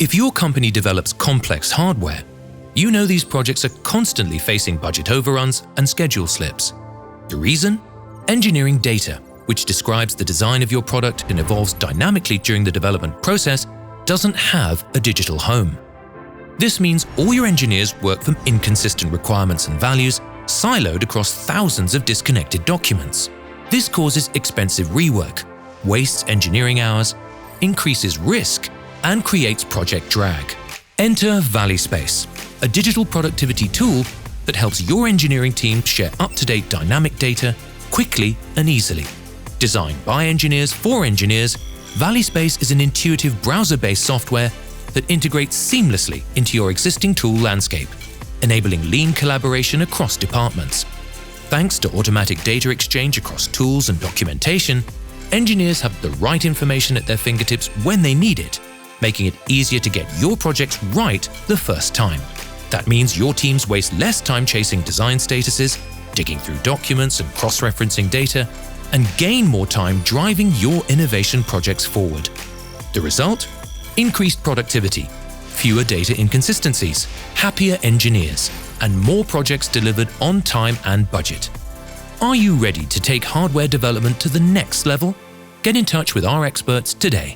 If your company develops complex hardware, you know these projects are constantly facing budget overruns and schedule slips. The reason? Engineering data, which describes the design of your product and evolves dynamically during the development process, doesn't have a digital home. This means all your engineers work from inconsistent requirements and values, siloed across thousands of disconnected documents. This causes expensive rework, wastes engineering hours, increases risk, and creates project drag. Enter ValleySpace, a digital productivity tool that helps your engineering team share up-to-date dynamic data quickly and easily. Designed by engineers for engineers, ValleySpace is an intuitive browser-based software that integrates seamlessly into your existing tool landscape, enabling lean collaboration across departments. Thanks to automatic data exchange across tools and documentation, engineers have the right information at their fingertips when they need it, making it easier to get your projects right the first time. That means your teams waste less time chasing design statuses, digging through documents and cross-referencing data, and gain more time driving your innovation projects forward. The result? Increased productivity, fewer data inconsistencies, happier engineers, and more projects delivered on time and budget. Are you ready to take hardware development to the next level? Get in touch with our experts today.